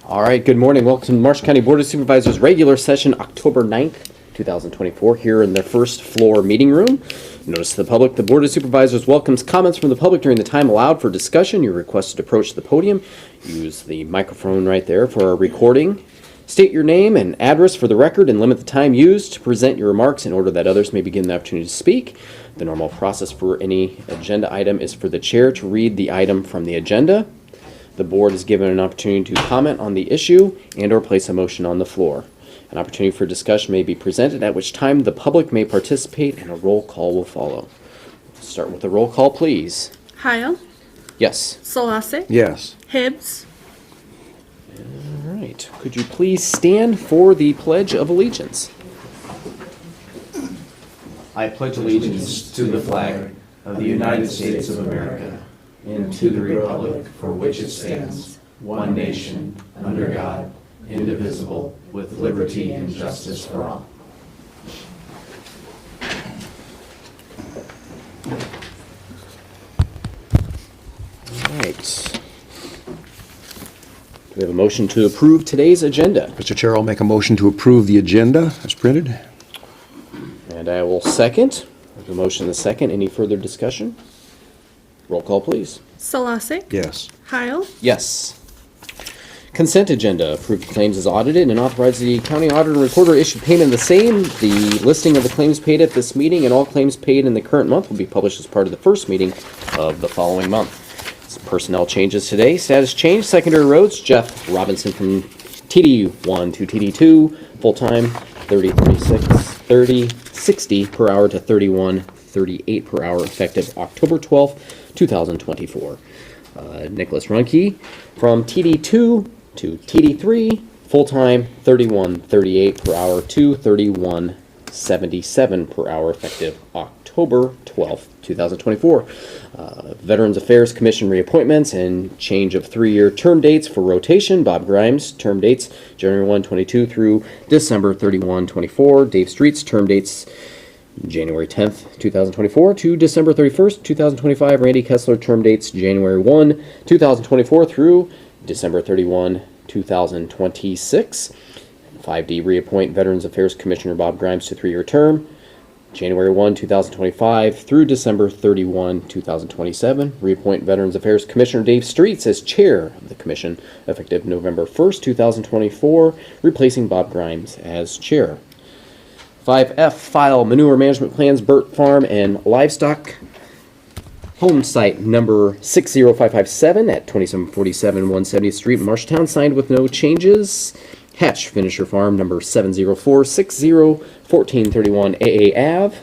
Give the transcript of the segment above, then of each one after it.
All right, good morning. Welcome to the Marshall County Board of Supervisors regular session, October 9th, 2024, here in the first floor meeting room. Notice to the public, the Board of Supervisors welcomes comments from the public during the time allowed for discussion. You're requested to approach the podium. Use the microphone right there for a recording. State your name and address for the record and limit the time used to present your remarks in order that others may begin the opportunity to speak. The normal process for any agenda item is for the chair to read the item from the agenda. The board is given an opportunity to comment on the issue and or place a motion on the floor. An opportunity for discussion may be presented, at which time the public may participate and a roll call will follow. Start with a roll call, please. Heil, Yes. Solasic, Yes. Hibbs, All right. Could you please stand for the Pledge of Allegiance? I pledge allegiance to the flag of the United States of America and to the republic for which it stands, one nation, under God, indivisible, with liberty and justice for all. All right. Do we have a motion to approve today's agenda? Mr. Chair, I'll make a motion to approve the agenda as printed. And I will second. There's a motion and a second. Any further discussion? Roll call, please. Solasic, Yes. Heil, Yes. Consent agenda. Approve the claims as audited and authorize the county auditor and recorder issue payment of the same. The listing of the claims paid at this meeting and all claims paid in the current month will be published as part of the first meeting of the following month. Some personnel changes today. Status change. Secondary roads. Jeff Robinson from TD1 to TD2. Full-time 30.60 per hour to 31.38 per hour effective October 12th, 2024. Nicholas Runke from TD2 to TD3, full-time 31.38 per hour to 31.77 per hour effective October 12th, 2024. Veterans Affairs Commission reappointments and change of 3-year term dates for rotation. Bob Grimes, term dates January 1, 22 through December 31, 24. Dave Streets, term dates January 10th, 2024 to December 31st, 2025. Randy Kessler, term dates January 1, 2024 through December 31, 2026. 5D, reappoint Veterans Affairs Commissioner Bob Grimes to 3-year term, January 1, 2025 through December 31, 2027. Reappoint Veterans Affairs Commissioner Dave Streets as chair of the commission effective November 1st, 2024, replacing Bob Grimes as chair. 5F, file manure management plans, Burt Farm and Livestock home site number 60557 at 2747 170th Street, Marshtown, signed with no changes. Hatch Finisher Farm number 70460 1431 AA Ave,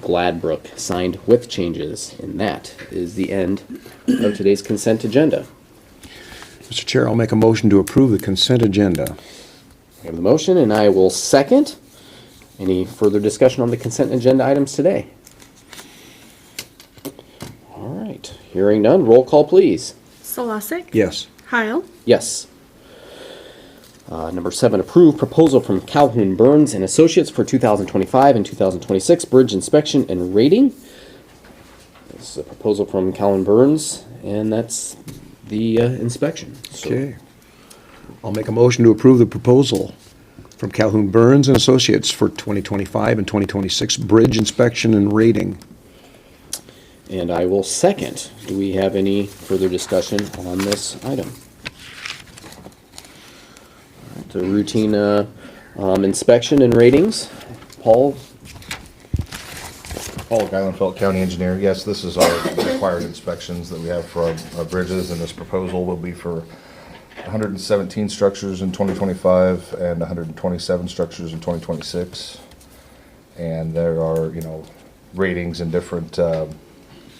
Gladbrook, signed with changes. And that is the end of today's consent agenda. Mr. Chair, I'll make a motion to approve the consent agenda. I have the motion and I will second. Any further discussion on the consent agenda items today? All right, hearing none, roll call please. Solasic, Yes. Heil, Yes. Number 7, approve proposal from Calhoun Burns and Associates for 2025 and 2026 bridge inspection and rating. This is a proposal from Calhoun Burns, and that's the inspection. So, Okay. I'll make a motion to approve the proposal from Calhoun Burns and Associates for 2025 and 2026 bridge inspection and rating. and I will second. Do we have any further discussion on this item? All right, the routine inspection and ratings. Paul? Paul Geilenfeld, County Engineer. Yes, this is our required inspections that we have for our bridges, and this proposal will be for 117 structures in 2025 and 127 structures in 2026. And there are, ratings and different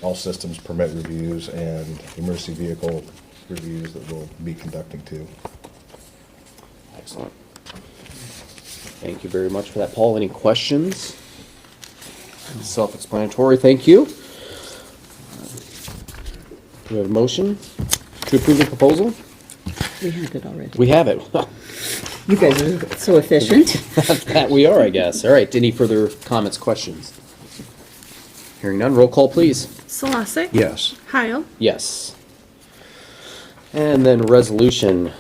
all systems permit reviews and emergency vehicle reviews that we'll be conducting too. Excellent. Thank you very much for that, Paul. Any questions? Self-explanatory, thank you. Do we have a motion to approve the proposal? We have it already. We have it. You guys are so efficient. That we are, I guess. All right, any further comments, questions? Hearing none, roll call, please. Solasic, Yes. Heil, Yes. And then resolution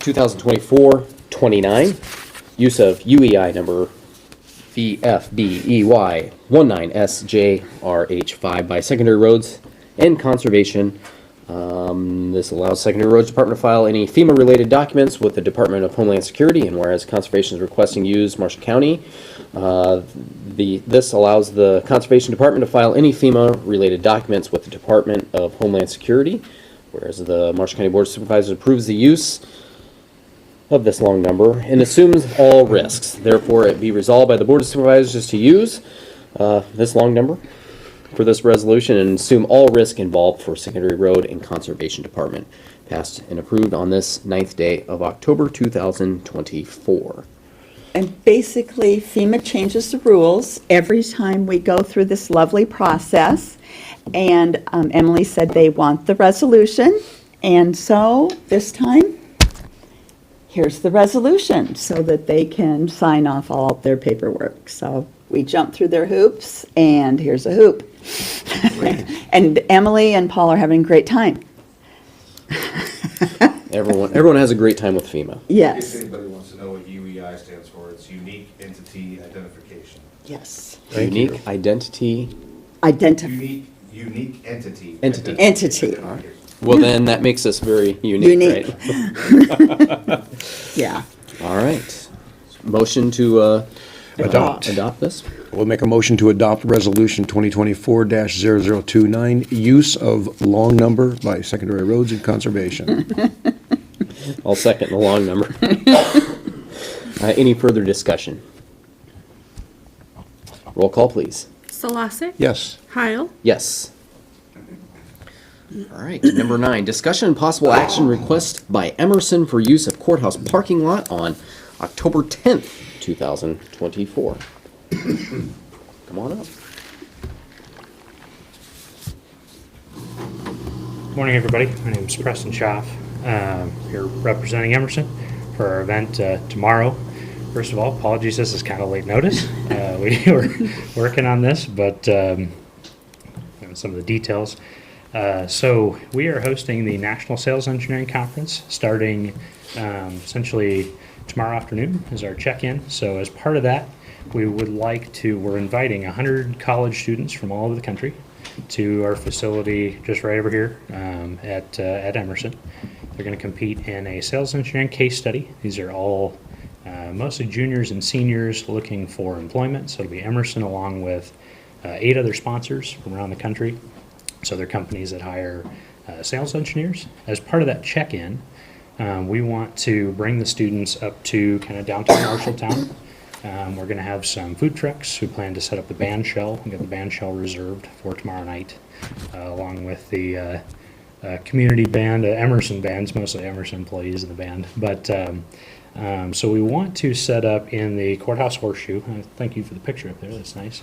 2024-29, use of UEI number VFBEY 19SJRH5 by Secondary Roads and Conservation. This allows Secondary Roads Department to file any FEMA-related documents with the Department of Homeland Security, and whereas Conservation is requesting use Marshall County, this allows the Conservation Department to file any FEMA-related documents with the Department of Homeland Security, whereas the Marshall County Board of Supervisors approves the use of this long number and assumes all risks. Therefore, it be resolved by the Board of Supervisors to use this long number for this resolution and assume all risk involved for Secondary Road and Conservation Department. Passed and approved on this 9th day of October 2024. And basically, FEMA changes the rules every time we go through this lovely process. And Emily said they want the resolution. And so this time, here's the resolution so that they can sign off all of their paperwork. So we jumped through their hoops, and here's a hoop. And Emily and Paul are having a great time. Everyone has a great time with FEMA. Yes. If anybody wants to know what UEI stands for, it's Unique Entity Identification. Yes. Thank Unique you. identity. Unique entity. Entity. Entity. Well, then that makes us very unique, Unique. right? Yeah. All right. Motion to Adopt. adopt this. We'll make a motion to adopt Resolution 2024-0029, use of long number by Secondary Roads and Conservation. I'll second the long number. Any further discussion? Roll call, please. Solosik? Yes. Heil? Yes. All right, number 9, discussion and possible action request by Emerson for use of courthouse parking lot on October 10th, 2024. Come on up. Morning, everybody. My name is Preston Schaff. Here representing Emerson for our event tomorrow. First of all, apologies, this is kind of late notice. We were working on this, but some of the details. So we are hosting the National Sales Engineering Conference starting essentially tomorrow afternoon is our check-in. So as part of that, we're inviting 100 college students from all over the country to our facility just right over here at Emerson. They're going to compete in a sales engineering case study. These are all mostly juniors and seniors looking for employment. So it'll be Emerson along with 8 other sponsors from around the country. So they're companies that hire sales engineers. As part of that check-in, we want to bring the students up to kind of downtown Marshalltown. We're going to have some food trucks. We plan to set up the band shell. We've got the band shell reserved for tomorrow night, along with the community band, Emerson bands, mostly Emerson employees in the band. But so we want to set up in the courthouse horseshoe. Thank you for the picture up there. That's nice.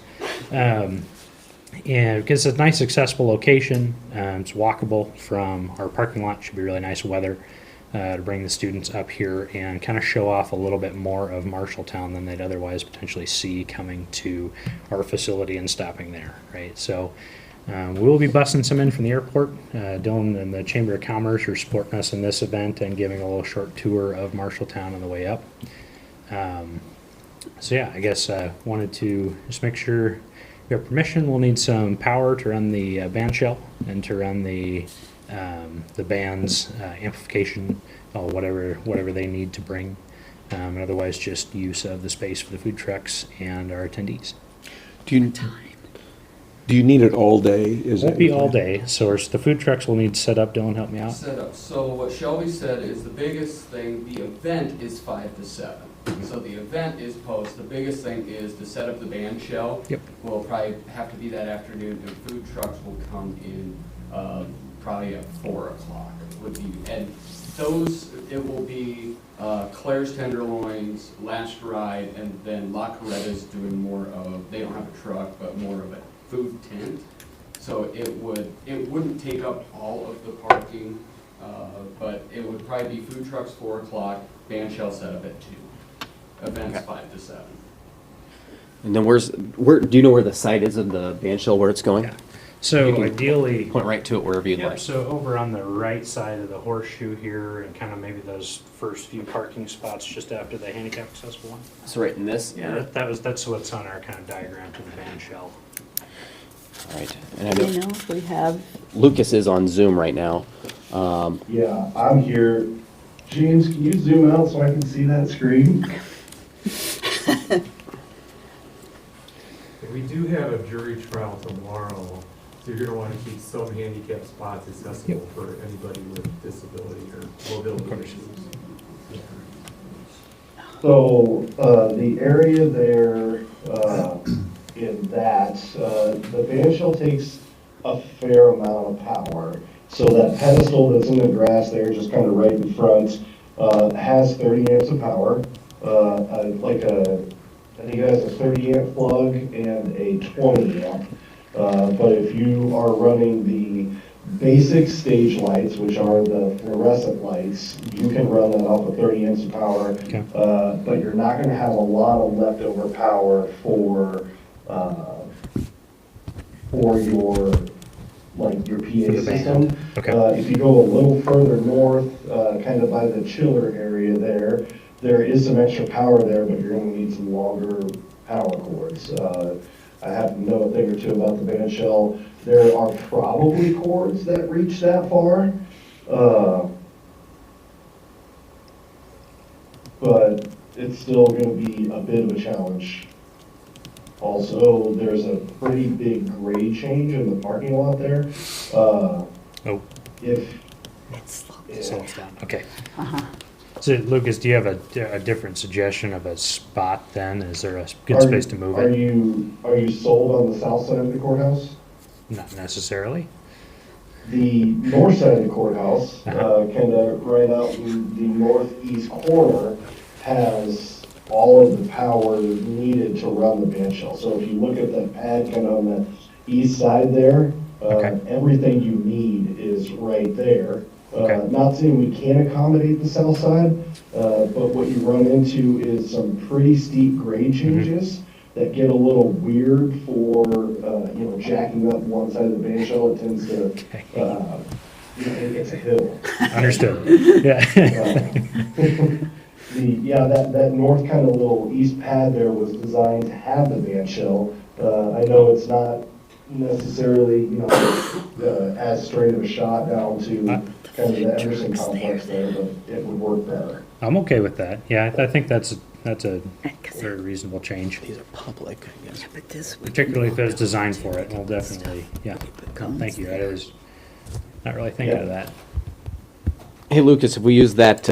And because it's a nice, accessible location, it's walkable from our parking lot. Should be really nice weather to bring the students up here and kind of show off a little bit more of Marshalltown than they'd otherwise potentially see coming to our facility and stopping there, right? So we'll be busing some in from the airport. Dylan and the Chamber of Commerce are supporting us in this event and giving a little short tour of Marshalltown on the way up. So yeah, I guess wanted to just make sure we have permission. We'll need some power to run the band shell and to run the band's amplification, whatever they need to bring, and otherwise just use of the space for the food trucks and our attendees. Do you need it all day? It won't be all day, so the food trucks will need set up. Dylan, help me out. Set up. So what Shelby said is the biggest thing, the event is 5 to 7. So the event is post. The biggest thing is to set up the band shell. Yep. Will probably have to be that afternoon, and food trucks will come in probably at 4 o'clock. And those, it will be Claire's Tenderloins, Last Ride, and then La Coretta's doing more of, they don't have a truck, but more of a food tent. So it wouldn't take up all of the parking, but it would probably be food trucks 4 o'clock, band shell set up at 2. Events 5 to 7. And then where do you know where the site is of the band shell, where it's going? Yeah. So ideally, Point right to it wherever you'd yeah, like. so over on the right side of the horseshoe here and kind of maybe those first few parking spots just after the handicap accessible one. So right in this? Yeah, that's what's on our kind of diagram to the band shell. All right. And I You know know, we have, Lucas is on Zoom right now. Yeah, I'm here. James, can you zoom out so I can see that screen? We do have a jury trial tomorrow, so you're gonna wanna keep some handicap spots accessible for anybody with disability or mobility issues. So, the area there, in that, the band shell takes a fair amount of power. So that pedestal that's in the grass there, just kind of right in front, has 30 amps of power. I think it has a 30 amp plug and a 20 amp. But if you are running the basic stage lights, which are the fluorescent lights, you can run that off of 30 amps of power. Okay. But you're not gonna have a lot of leftover power for your, like, your For PA the band. system. Okay. If you go a little further north, kind of by the chiller area there is some extra power there, but you're gonna need some longer power cords. I happen to know a thing or two about the band shell. There are probably cords that reach that far. But it's still gonna be a bit of a challenge. Also, there's a pretty big grade change in the parking lot there. Oh, If, slow it down. Okay. So Lucas, do you have a different suggestion of a spot then? Is there a good space to move Are it? you sold on the south side of the courthouse? Not necessarily. The north side of the courthouse, Uh-huh. kind of right out in the northeast corner, has all of the power needed to run the band shell. So if you look at that pad kind of on the east side there, Okay. everything you need is right there. Okay. Not saying we can't accommodate the south side, but what you run into is some pretty steep grade Mm-hmm. changes that get a little weird for, jacking up one side of the band shell. It tends to, it's a hill. Understood. Yeah. That north kind of little east pad there was designed to have the band shell. I know it's not necessarily, as straight of a shot down to kind of the Emerson complex there, but it would work better. I'm okay with that. Yeah, I think that's a very reasonable change, These are public, I guess. But this would particularly if it's designed for it. We'll definitely, yeah. No, thank you. I was not really thinking of that. Hey, Lucas, if we use that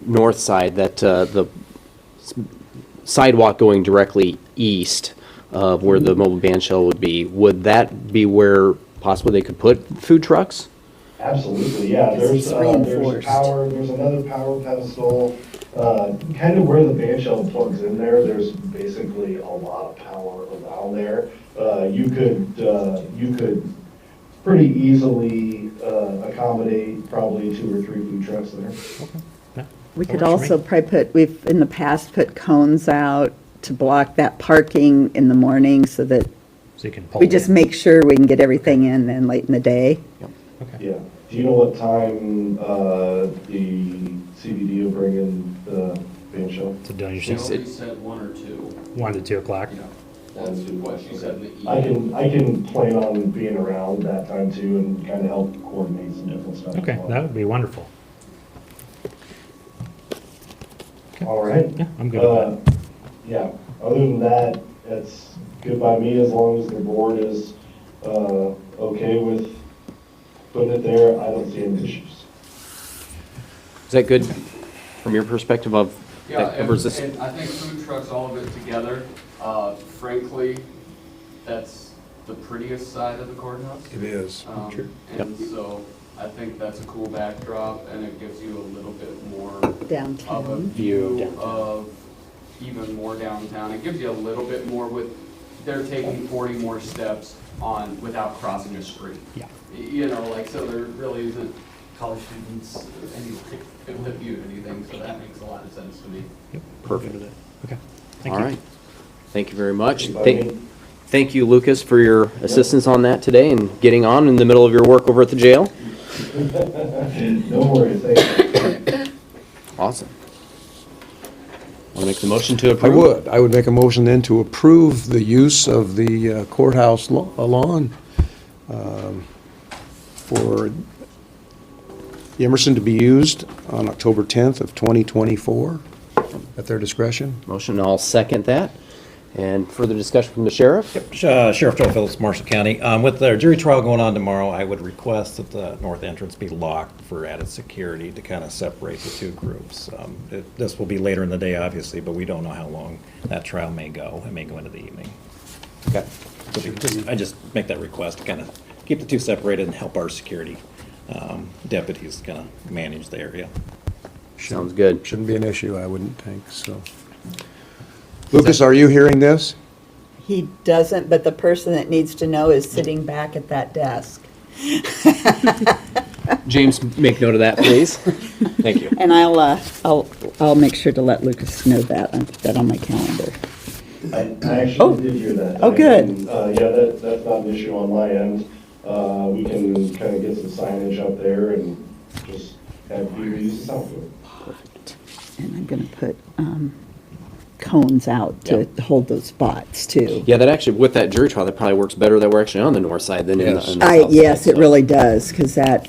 north side, that the sidewalk going directly east of where the mobile band shell would would that be where possibly they could put food trucks? Absolutely, yeah. Because it's reinforced. There's another power pedestal. Kind of where the band shell plugs in there, there's basically a lot of power around there. You could pretty easily accommodate probably 2 or 3 food trucks there. Yeah, we that could works for also me. probably we've in the past put cones out to block that parking in the morning so that So you can pull we it just in. make sure we can get everything in then late in the day. Okay. Yeah. Do you know what time the CBD will bring in the band shell? So done your She six, already said 1 or 2. 1 to 2 o'clock. Yeah, that's what she said in the I email. can plan on being around that time too and kind of help coordinate some different stuff. as Okay, well. that would be wonderful. All right. Yeah, I'm good with that. Yeah, other than that, it's good by me as long as the board is okay with putting it there. I don't see any issues. Is that good from your perspective of, Yeah, that covers this? and I think food trucks, all of it together, frankly, that's the prettiest side of the courthouse. It is. And so I think that's a cool backdrop, and it gives you a little bit more of a Downtown. view Downtown. of even more downtown. It gives you a little bit more with, they're taking 40 more steps on, without crossing a street. Yeah. So there really isn't college students, any fifth of view, anything, so that makes a lot of sense to me. Yep. Perfect. Good with it. Okay. Thank All you. right. Thank you very much. If I may- thank you, Lucas, for your assistance on that today and getting on in the middle of your work over at the jail. No worries, thank you. Awesome. Want to make the motion to I approve? would. I would make a motion then to approve the use of the courthouse lawn for the Emerson to be used on October 10th of 2024 at their discretion. Motion, I'll second that. And further discussion from the sheriff? Sheriff Joe Phillips, Marshall County. With the jury trial going on tomorrow, I would request that the north entrance be locked for added security to kind of separate the two groups. This will be later in the day, obviously, but we don't know how long that trial may go. It may go into the evening. Okay. I just make that request to kind of keep the two separated and help our security deputies kind of manage the area. Sounds good. Shouldn't be an issue, I wouldn't think, so. Lucas, are you hearing this? He doesn't, but the person that needs to know is sitting back at that desk. James, make note of that, please. Thank you. And I'll make sure to let Lucas know that. I put that on my calendar. I actually did hear that. Oh, good. And, yeah, that's not an issue on my end. We can kind of get some signage up there and just have people use the sound field. Perfect. And I'm going to put cones out to hold those spots, too. Yeah, that actually, with that jury trial, that probably works better that we're actually on the north side than in the Yes. on the south Yes, side, it so. really does, because that,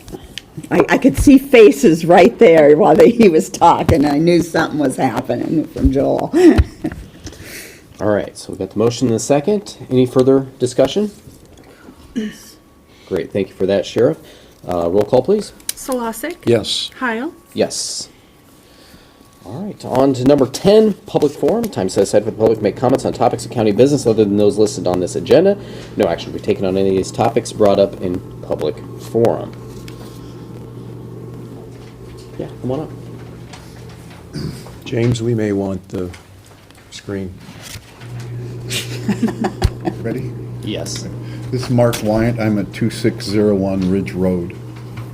I could see faces right there while he was talking. I knew something was happening from Joel. All right, so we got the motion in the second. Any further discussion? Great, thank you for that, Sheriff. Roll call, please. Solosik? Yes. Heil? Yes. All right, on to number 10, public forum. Time set aside for the public to make comments on topics of county business other than those listed on this agenda. No action will be taken on any of these topics brought up in public forum. Yeah, come on up. James, we may want the screen. Ready? Yes. This is Mark Wyant. I'm at 2601 Ridge Road,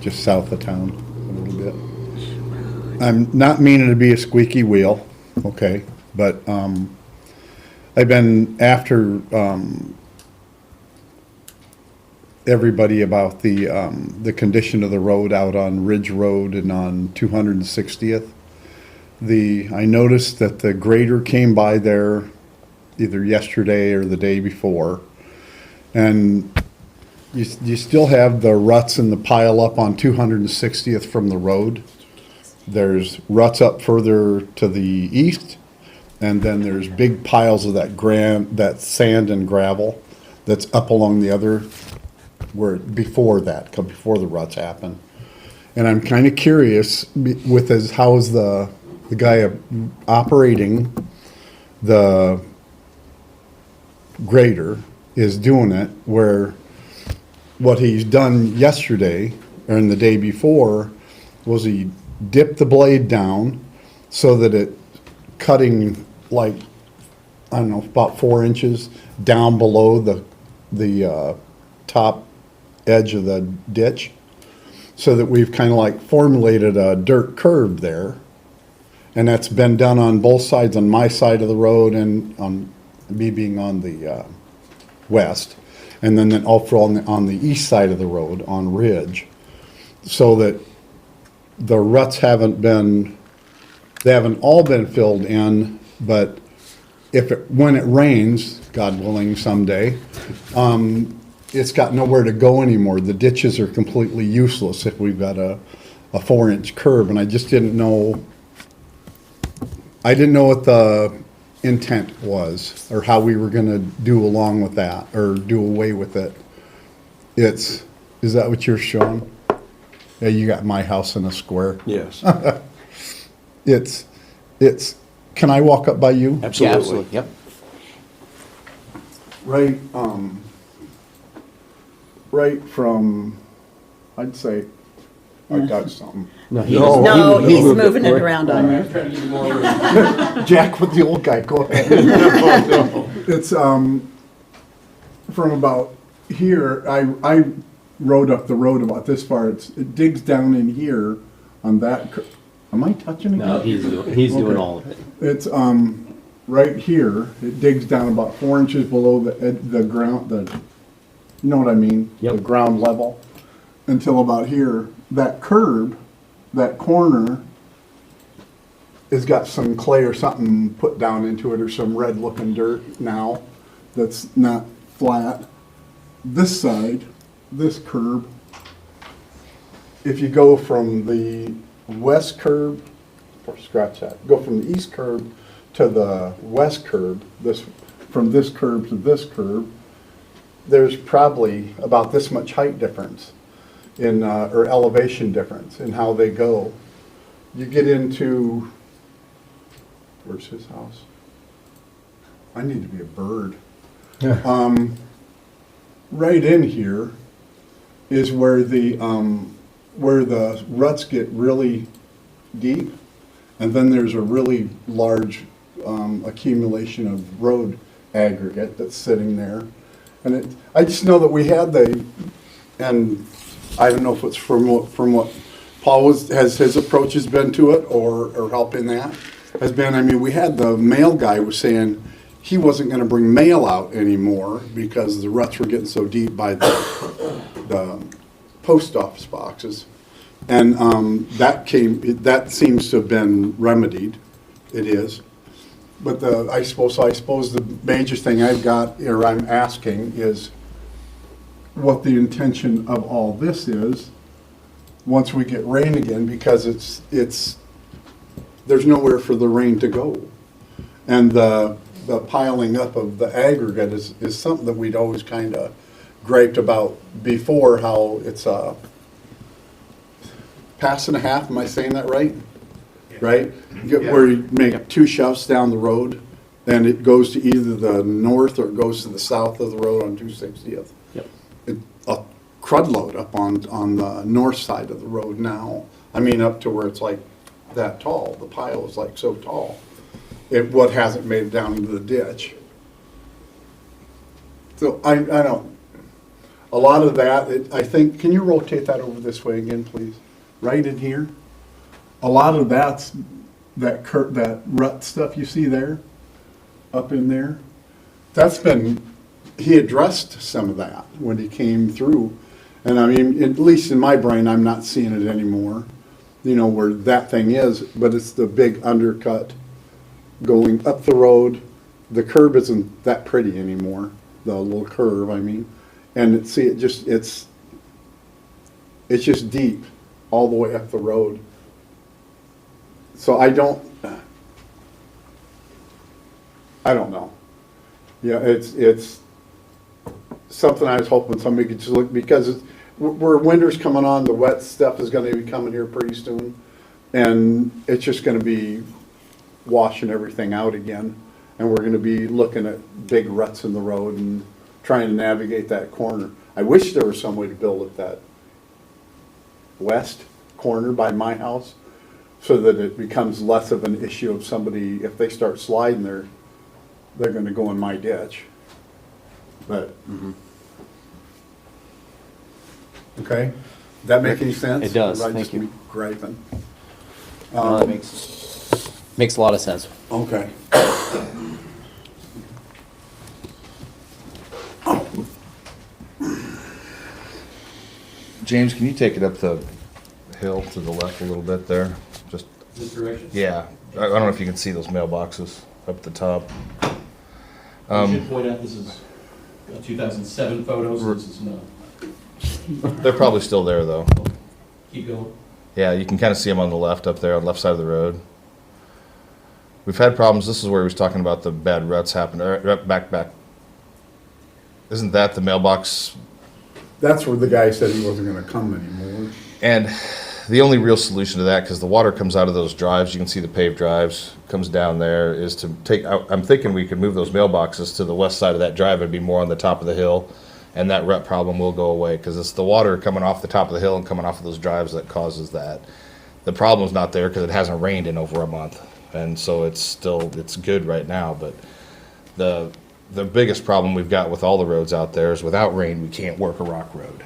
just south of town a little bit. I'm not meaning to be a squeaky wheel, okay, but I've been after everybody about the condition of the road out on Ridge Road and on 260th. I noticed that the grader came by there either yesterday or the day before, and you still have the ruts and the pile up on 260th from the road. There's ruts up further to the east, and then there's big piles of that sand and gravel that's up along the other, before the ruts happen. And I'm kind of curious with how is the guy operating the grader is doing it, where what he's done yesterday or in the day before was he dipped the blade down so that it cutting like, I don't know, about 4 inches down below the top edge of the ditch, so that we've kind of like formulated a dirt curve there. And that's been done on both sides, on my side of the road and on me being on the west, and then also on the east side of the road on Ridge, so that the ruts haven't all been filled in, but when it rains, God willing someday, it's got nowhere to go anymore. The ditches are completely useless if we've got a 4-inch curve, and I just didn't know. I didn't know what the intent was or how we were going to do along with that or do away with it. Is that what you're showing? Yeah, you got my house in a square. Yes. Can I walk up by you? Absolutely. Yeah, absolutely. Yep. Right from, I'd say, I got something. No, No, he's moving it forward. around on you. I'm trying to give you more room. Jack with the old guy, go ahead. It's from about here, I rode up the road about this far, it digs down in here on that, am I touching it? No, he's doing Okay. all of it. It's, right here, it digs down about 4 inches below the ground, you know what I mean? Yep. The ground level, until about here. That curb, that corner, has got some clay or something put down into it, or some red looking dirt now that's not flat. This side, this curb, if you go from the west curb, or scratch that, go from the east curb to the west curb, from this curb to this curb, there's probably about this much height difference in, or elevation difference in how they go. You get into, where's his house? I need to be a bird. Right in here is where the ruts get really deep, and then there's a really large accumulation of road aggregate that's sitting there. And I just know that we had and I don't know if it's from what Paul has his approach has been to it, or helping that has been. I mean, we had the mail guy was saying he wasn't going to bring mail out anymore because the ruts were getting so deep by the post office boxes. And that seems to have been remedied. It is. But I suppose the major thing I've got, or I'm asking, is what the intention of all this is once we get rain again, because there's nowhere for the rain to go. And the piling up of the aggregate is something that we'd always kind of griped about before, how it's pass and a half, am I saying that right? Yeah. Right? Where you make 2 shoves down the road, and it goes to either the north or it goes to the south of the road on 260th. Yep. A crud load up on the north side of the road now. I mean, up to where it's like that tall. The pile is like so tall. What hasn't made it down into the ditch. So I don't, a lot of that, I think, can you rotate that over this way again, please? Right in here. A lot of that's that rut stuff you see there, up in there. That's been, he addressed some of that when he came through. And I mean, at least in my brain, I'm not seeing it anymore, you know, where that thing is, but it's the big undercut going up the road. The curb isn't that pretty anymore, the little curve, I mean. And it's just deep all the way up the road. So I don't know. Yeah, it's something I was hoping somebody could just look, because where winter's coming on, the wet stuff is going to be coming here pretty soon, and it's just going to be washing everything out again, and we're going to be looking at big ruts in the road and trying to navigate that corner. I wish there was some way to build it that west corner by my house, so that it becomes less of an issue of somebody, if they start sliding there, they're going to go in my ditch. But, okay, does that make any sense? It does, Or I thank just you. be griping? That makes a lot of sense. Okay. James, can you take it up the hill to the left a little bit there? Just, This direction? yeah. I don't know if you can see those mailboxes up the top. I should point out, this is a 2007 photo, so this is not. They're probably still there, though. Keep going. Yeah, you can kind of see them on the left up there, on the left side of the road. We've had problems. This is where he was talking about the bad ruts happening. Back. Isn't that the mailbox? That's where the guy said he wasn't going to come anymore. And the only real solution to that, because the water comes out of those drives, you can see the paved drives, comes down there, is to take out, I'm thinking we could move those mailboxes to the west side of that drive. It'd be more on the top of the hill, and that rut problem will go away, because it's the water coming off the top of the hill and coming off of those drives that causes that. The problem's not there because it hasn't rained in over a month, and so it's good right now, but the biggest problem we've got with all the roads out there is without rain, we can't work a rock road.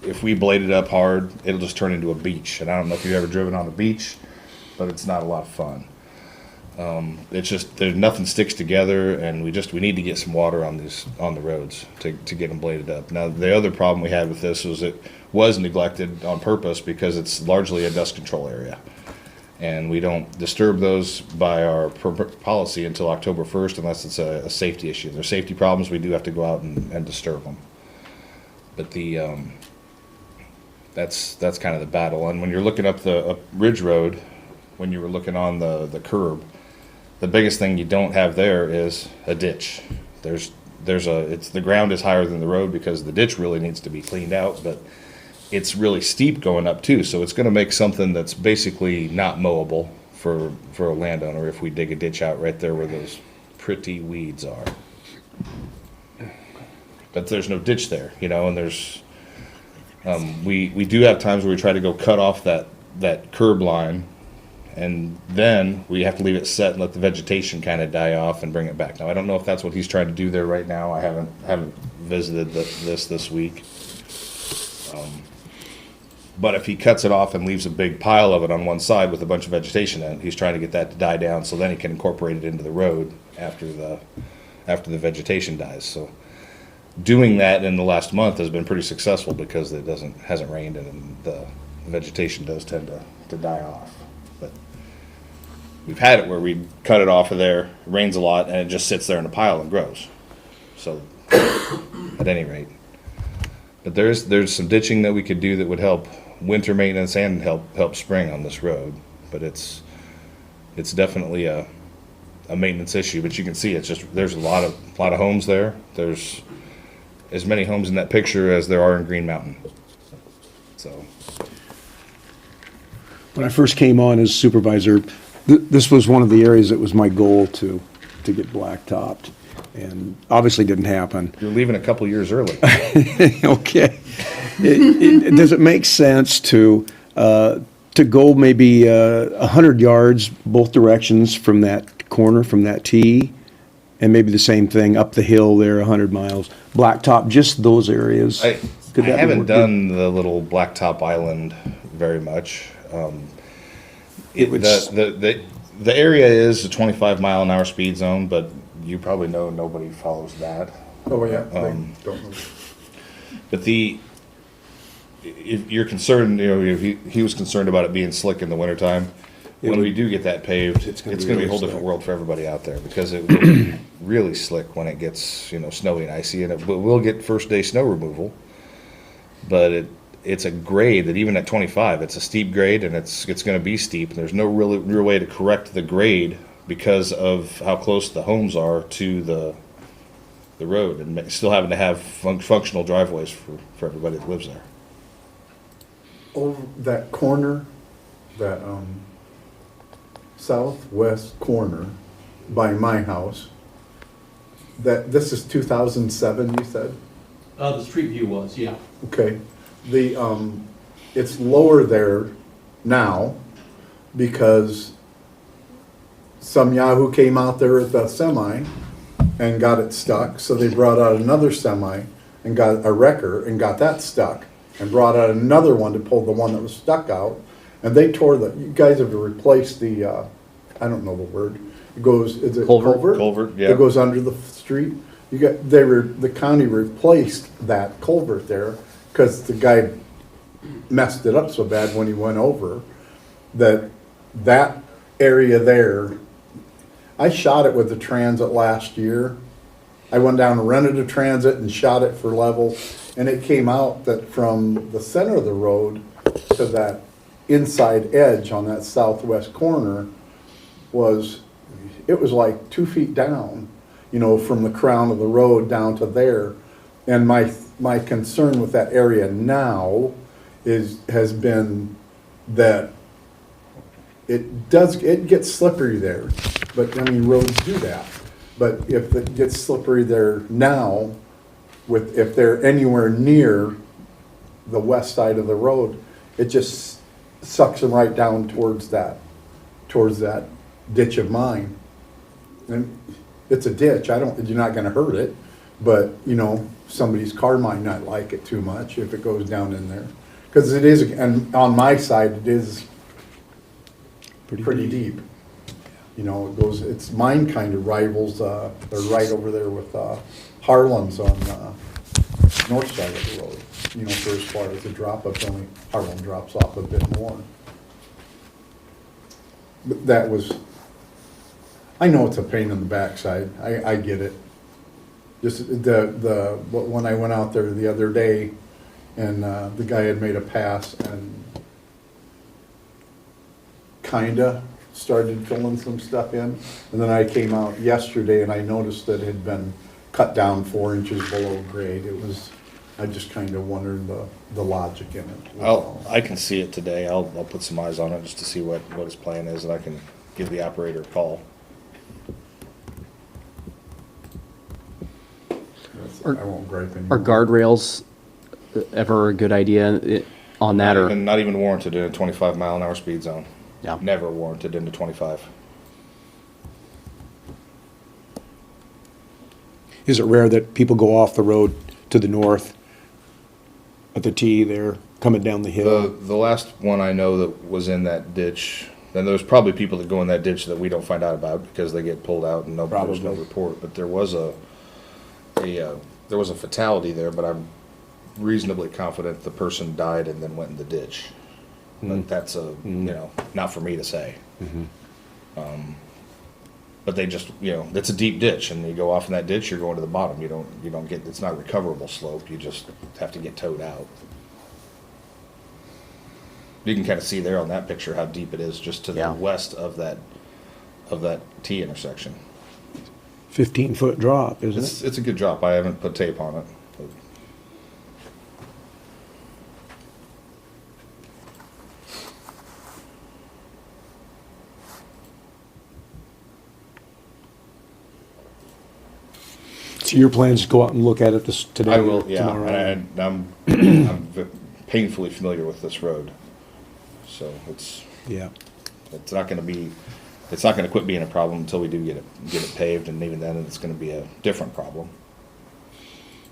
If we blade it up hard, it'll just turn into a beach. And I don't know if you've ever driven on a beach, but it's not a lot of fun. It's just, there's nothing sticks together, and we need to get some water on the roads to get them bladed up. Now, the other problem we had with this was it was neglected on purpose because it's largely a dust control area. And we don't disturb those by our policy until October 1st unless it's a safety issue. If there's safety problems, we do have to go out and disturb them. But that's kind of the battle. And when you're looking up the Ridge Road, when you were looking on the curb, the biggest thing you don't have there is a ditch. The ground is higher than the road because the ditch really needs to be cleaned out, but it's really steep going up too, so it's going to make something that's basically not mowable for a landowner if we dig a ditch out right there where those pretty weeds are. But there's no ditch there, and there's we do have times where we try to go cut off that curb line, and then we have to leave it set and let the vegetation kind of die off and bring it back. Now, I don't know if that's what he's trying to do there right now. I haven't visited this week. But if he cuts it off and leaves a big pile of it on one side with a bunch of vegetation in it, he's trying to get that to die down so then he can incorporate it into the road after the vegetation dies. So doing that in the last month has been pretty successful because it hasn't rained and the vegetation does tend to die off. But we've had it where we cut it off of there, it rains a lot, and it just sits there in a pile and grows. So at any rate. But there's some ditching that we could do that would help winter maintenance and help spring on this road. But it's definitely a maintenance issue. But you can see there's a lot of homes there. There's as many homes in that picture as there are in Green Mountain. So When I first came on as supervisor, this was one of the areas that was my goal to get blacktopped. And obviously didn't happen. You're leaving a couple years early. Okay. Does it make sense to go maybe 100 yards both directions from that corner, from that tee, and maybe the same thing up the hill there, 100 miles, blacktop, just those areas? I haven't done the little blacktop island very much. The area is a 25-mile-an-hour speed zone, but you probably know nobody follows that. Oh, yeah, they don't know. But if you're concerned, if he was concerned about it being slick in the wintertime, when we do get that paved, it's going to be a whole different world for everybody out there because it will be really slick when it gets, snowy and icy, and we'll get first day snow removal. But it's a grade that even at 25, it's a steep grade, and it's going to be steep. And there's no real way to correct the grade because of how close the homes are to the road, and still having to have functional driveways for everybody that lives there. Over that corner, that southwest corner by my house, this is 2007, you said? The street view was, yeah. Okay. It's lower there now because some yahoo came out there with a semi and got it stuck, so they brought out another semi and got a wrecker and got that stuck, and brought out another one to pull the one that was stuck out, and they tore you guys have replaced the, I don't know the word, it goes, is it culvert? Culvert, yeah. It goes under the street. The county replaced that culvert there, because the guy messed it up so bad when he went over, that area there, I shot it with the Transit last year. I went down and rented a Transit and shot it for level, and it came out that from the center of the road to that inside edge on that southwest corner was like 2 feet down, from the crown of the road down to there. And my concern with that area now has been that it gets slippery there, but roads do that. But if it gets slippery there now, if they're anywhere near the west side of the road, it just sucks them right down towards that ditch of mine. And it's a ditch. You're not going to hurt it, but somebody's car might not like it too much if it goes down in there, because it is. And on my side, it is pretty deep. You know, it goes, it's mine kind of rivals, they're right over there with Harlan's on north side of the road. You know, for as far as the drop off, only Harlan drops off a bit more. But that was, I know it's a pain in the backside, I get it. Just when I went out there the other day and the guy had made a pass and kinda started filling some stuff in. And then I came out yesterday and I noticed that it had been cut down 4 inches below grade. It was, I just kinda wondered the logic in it. I can see it today. I'll put some eyes on it just to see what his plan is, and I can give the operator a call. I won't gripe Are anymore. guardrails ever a good idea on that, or? Not even warranted in a 25-mile-an-hour speed zone. Yeah. Never warranted into 25. Is it rare that people go off the road to the north at the T there, coming down the hill? The last one I know that was in that ditch, and there's probably people that go in that ditch that we don't find out about because they get pulled out and there's no Probably. report. But there was a fatality there, but I'm reasonably confident the person died and then went in the ditch. But that's not for me to say. But they just, it's a deep ditch, and you go off in that ditch, you're going to the bottom. You don't get, it's not a recoverable slope. You just have to get towed out. You can kind of see there on that picture how deep it is just to the west of that T intersection. 15-foot drop, isn't it? It's a good drop. I haven't put tape on it. But So your plans to go out and look at it today I or will, yeah. tomorrow? And I'm painfully familiar with this road, so it's not going to quit being a problem until we do get it paved, and even then it's going to be a different problem.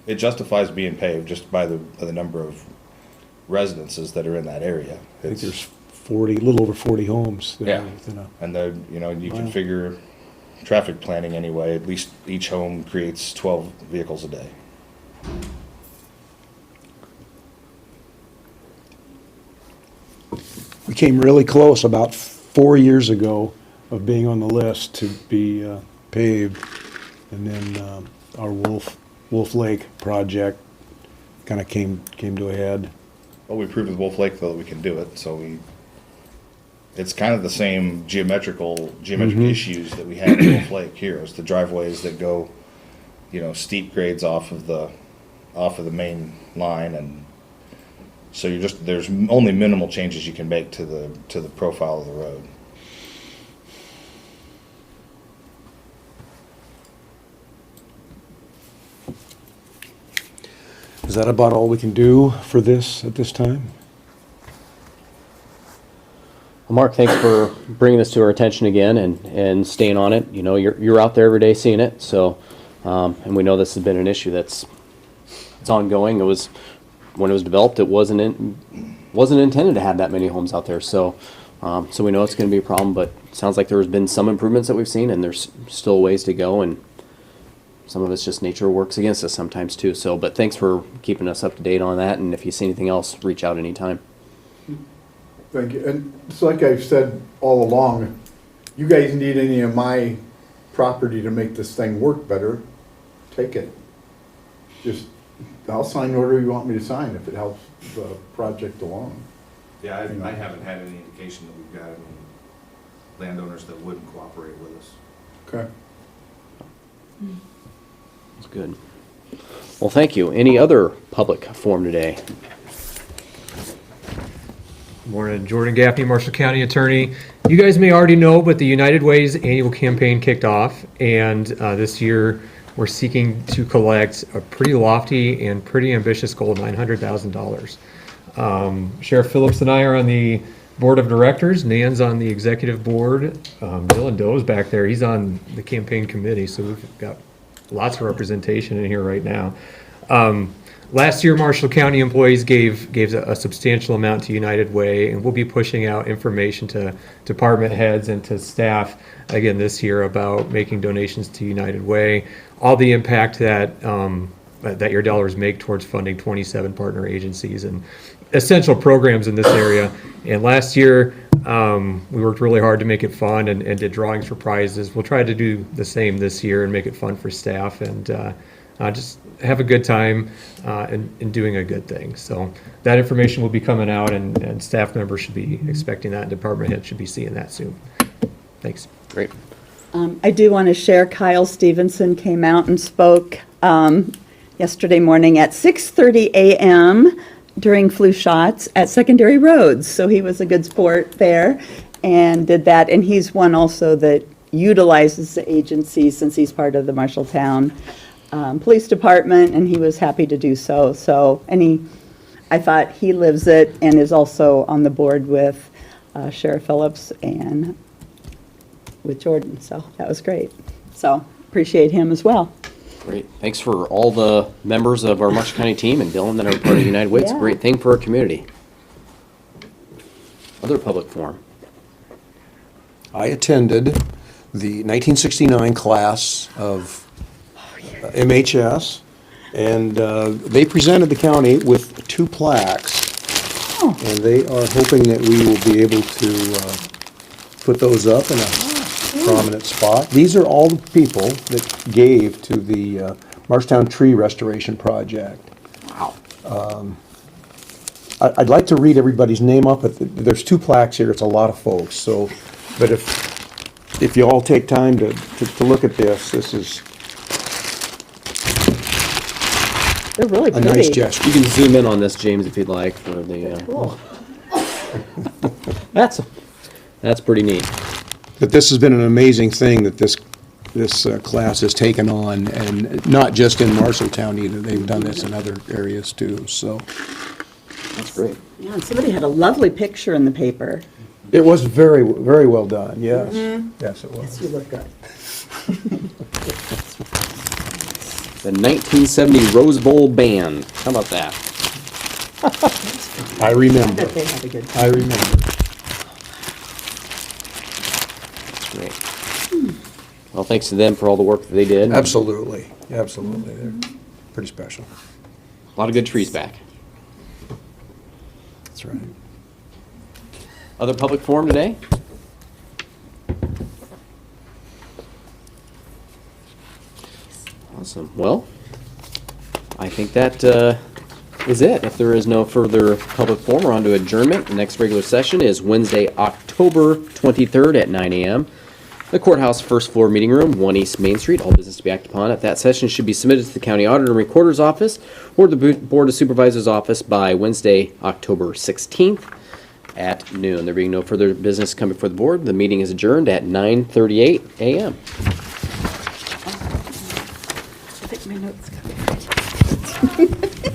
It justifies being paved just by the number of residences that are in that area. I think there's a little over 40 homes. Yeah, within a- and you can figure traffic planning anyway. At least each home creates 12 vehicles a day. We came really close about 4 years ago of being on the list to be paved. And then our Wolf Lake project kind of came to a head. Well, we proved with Wolf Lake though that we can do it, so it's kind of the same geometric issues that we had in Wolf Lake here. It's the driveways that go, steep grades off of the main line, and so there's only minimal changes you can make to the profile of the road. Is that about all we can do for this at this time? Well, Mark, thanks for bringing this to our attention again and staying on it. You're out there every day seeing it, so and we know this has been an issue it's ongoing. It was when it was developed, it wasn't intended to have that many homes out there, so we know it's going to be a problem. But it sounds like there's been some improvements that we've seen, and there's still ways to go, and some of it's just nature works against us sometimes too. So, but thanks for keeping us up to date on that, and if you see anything else, reach out anytime. Thank you. And it's like I've said all along, you guys need any of my property to make this thing work better, take it. I'll sign whatever you want me to sign if it helps the project along. Yeah, I haven't had any indication that we've got any landowners that wouldn't cooperate with us. Okay. That's good. Well, thank you. Any other public forum today? Morning, Jordan Gaffney, Marshall County Attorney. You guys may already know, but the United Way's annual campaign kicked off, and this year we're seeking to collect a pretty lofty and pretty ambitious goal of $900,000. Sheriff Phillips and I are on the board of directors. Nan's on the executive board. Dylan Doe's back there. He's on the campaign committee, so we've got lots of representation in here right now. last year, Marshall County employees gave a substantial amount to United Way, and we'll be pushing out information to department heads and to staff again this year about making donations to United Way, all the impact that that your dollars make towards funding 27 partner agencies and essential programs in this area. And last year, we worked really hard to make it fun and did drawings for prizes. We'll try to do the same this year and make it fun for staff and just have a good time and doing a good thing. So that information will be coming out, and staff members should be expecting that, and department heads should be seeing that soon. Thanks. Great. I do want to share, Kyle Stevenson came out and spoke yesterday morning at 6:30 a.m. during flu shots at Secondary Roads. So he was a good sport there and did that. And he's one also that utilizes the agency since he's part of the Marshalltown Police Department, and he was happy to do so. So, I thought he lives it and is also on the board with Sheriff Phillips and with Jordan. So that was great. So appreciate him as well. Great. Thanks for all the members of our Marshall County team and Dylan that are part of United Way. It's a Yeah. great thing for our community. Other public forum. I attended the 1969 class of MHS, and they presented the county with 2 plaques. Oh. And they are hoping that we will be able to put those up in a prominent spot. These are all the people that gave to the Marshtown Tree Restoration Project. Wow. I'd like to read everybody's name up, but there's 2 plaques here. It's a lot of folks. So, but if you all take time to look at this is They're really a pretty. nice gesture. You can zoom in on this, James, if you'd like, for the. Cool. That's pretty neat. But this has been an amazing thing that this class has taken on, and not just in Marshalltown either. They've done this in other areas too, so. That's great. Yeah, and somebody had a lovely picture in the paper. It was very, very well done, yes. Yes, it was. You look good. The 1970 Rose Bowl Band. How about that? I remember. They had a good time. I remember. That's great. Well, thanks to them for all the work that they did. Absolutely, absolutely. They're pretty special. A lot of good trees back. That's right. Other public forum today? Awesome. Well, I think that is it. If there is no further public forum, we're on to adjournment. The next regular session is Wednesday, October 23rd at 9 a.m. The courthouse first floor meeting room, 1 East Main Street. All business to be acted upon at that session should be submitted to the county auditor and recorder's office or the Board of Supervisors office by Wednesday, October 16th at noon. There being no further business coming before the board, the meeting is adjourned at 9:38 a.m. I think my notes got